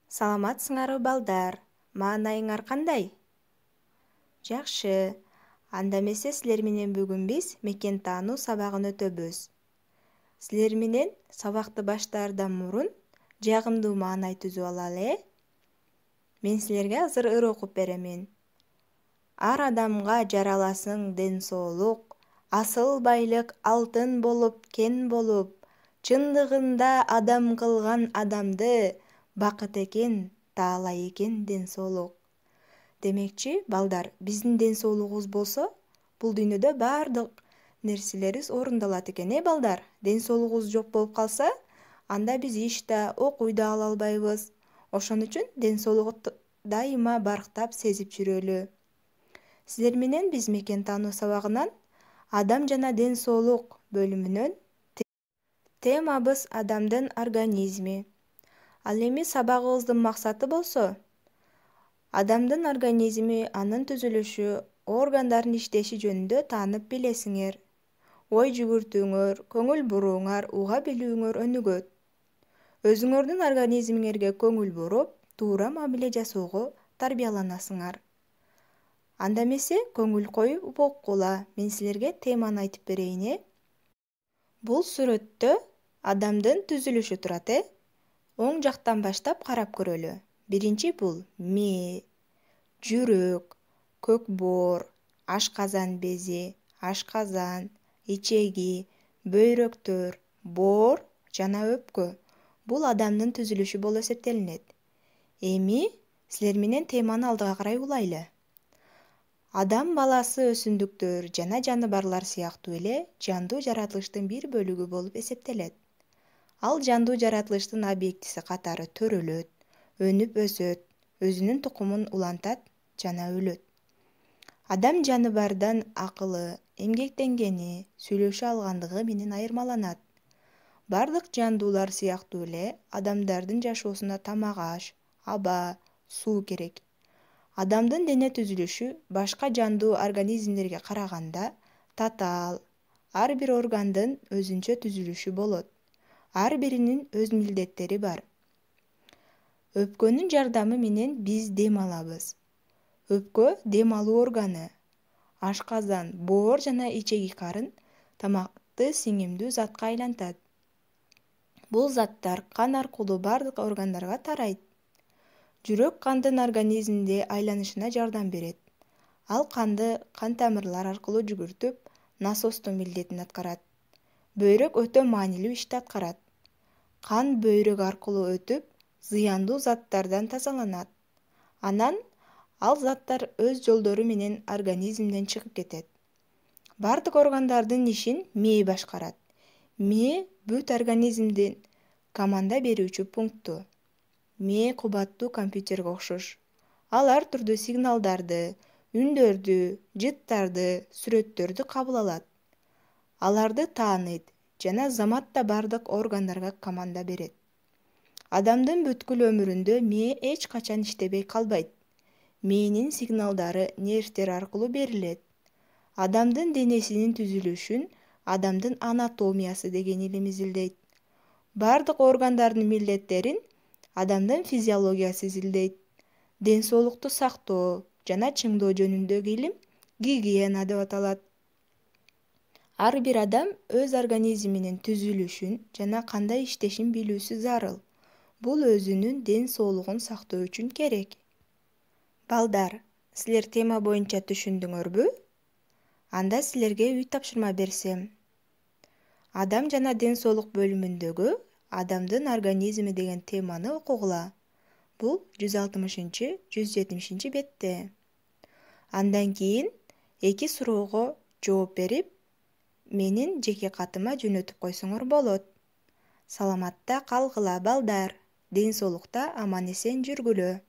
Саламатсыңарбы балдар? Маанайыңар кандай? Жакшы. Анда эмесе силер менен бүгүн биз мекен таануу сабагын өтөбүз. Силер менен сабакты баштаардан мурун жагымдуу маанай түзүп алалы, э? Мен силерге азыр ыр окуп беремин. Ар адамга жараласың ден соолук, асыл байлык алтын болуп кен болуп, чындыгында адам кылган адамды бакыт экен, таалай экен ден соолук. Демекчи, балдар, биздин ден соолугубуз болсо, бул дүйнөдө баардык нерселерибиз орундалат экен, балдар? Ден соолугубуз жок болуп калса, анда биз иш да, окуй да ала албайбыз. Ошон үчүн ден соолугу дайыма барктап сезип жүрөлү. Силер менен биз мекен таануу сабагынан адам жана ден соолук бөлүмүнөн темабыз адамдын организми. Ал эми сабагыбыздын максаты болсо, адамдын организми, анын түзүлүшү, органдардын иштеши жөнүндө таанып билесиңер. Ой жүгүртүүңөр, көңүл бурууңар, уга билүүңөр өнүгөт. Өзүңөрдүн организмиңерге көңүл буруп, туура мамиле жасоого тарбияланасыңар. Анда эмесе көңүл коюп окула. Мен силерге теманы айтып берейин, Бул сүрөттө адамдын түзүлүшү турат, Оң жактан баштап карап көрөлү. Биринчи бул мээ, жүрөк, көк боор, ашказан бези, ашказан, ичеги, бөйрөктөр, боор жана өпкө. Бул адамдын түзүлүшү болуп эсептелинет. Эми силер менен теманы алдыга карай улайлы. Адам баласы өсүмдүктөр жана жаныбарлар сыяктуу эле жандуу жаратылыштын бир бөлүгү болуп эсептелет. Ал жандуу жаратылыштын объектиси катары төрөлөт, өнүп өсөт, өзүнүн тукумун улантат жана өлөт. Адам жаныбардан акылы, эмгектенгени, сүйлөшө алгандыгы менен айырмаланат. Бардык жандуулар сыяктуу эле адамдардын жашоосуна тамак аш, аба, суу керек. Адамдын дене түзүлүшү башка жандуу организмдерге караганда татаал. Ар бир органдын өзүнчө түзүлүшү болот. Ар биринин өз милдеттери бар. Өпкөнүн жардамы менен биз дем алабыз. Өпкө дем алуу органы. Ашказан, боор жана ичеги карын тамакты сиңимдүү затка айлантат. Бул заттар кан аркылуу бардык органдарга тарайт. Жүрөк кандын организмде айланышына жардам берет. Ал канды кан тамырлар аркылуу жүгүртүп, насостун милдетин аткарат. Бөйрөк өтө маанилүү ишти аткарат. Кан бөйрөк аркылуу өтүп, зыяндуу заттардан тазаланат. Анан ал заттар өз жолдору менен организмден чыгып кетет. Бардык органдардын ишин мээ башкарат. Мээ бүт организмдин команда берүүчү пункту. Мээ кубаттуу компьютерге окшош. Ал ар түрдүү сигналдарды, үндөрдү, жыттарды, сүрөттөрдү кабыл алат. Аларды тааныйт жана заматта бардык органдарга команда берет. Адамдын бүткүл өмүрүндө мээ эч качан иштебей калбайт. Мээнин сигналдары нервтер аркылуу берилет. Адамдын денесинин түзүлүшүн адамдын анатомиясы деген илим изилдейт. Бардык органдардын милдеттерин адамдын физиологиясы изилдейт. Ден соолукту сактоо жана чыңдоо жөнүндөгү илим гигиена деп аталат. Ар бир адам өз организминин түзүлүшүн жана кандай иштешин билүүсү зарыл. Бул өзүнүн ден соолугун сактоо үчүн керек. Балдар, силер тема боюнча түшүндүңөрбү? Анда силерге үй тапшырма берсем. Адам жана ден соолук бөлүмүндөгү адамдын организми деген теманы окугула. Бул 160-170 бетте. Андан кийин 2 суроого жооп берип, менин жеке катыма жөнөтүп койсоңор болот. Саламатта калгыла балдар, ден соолукта аман-эсен жүргүлө.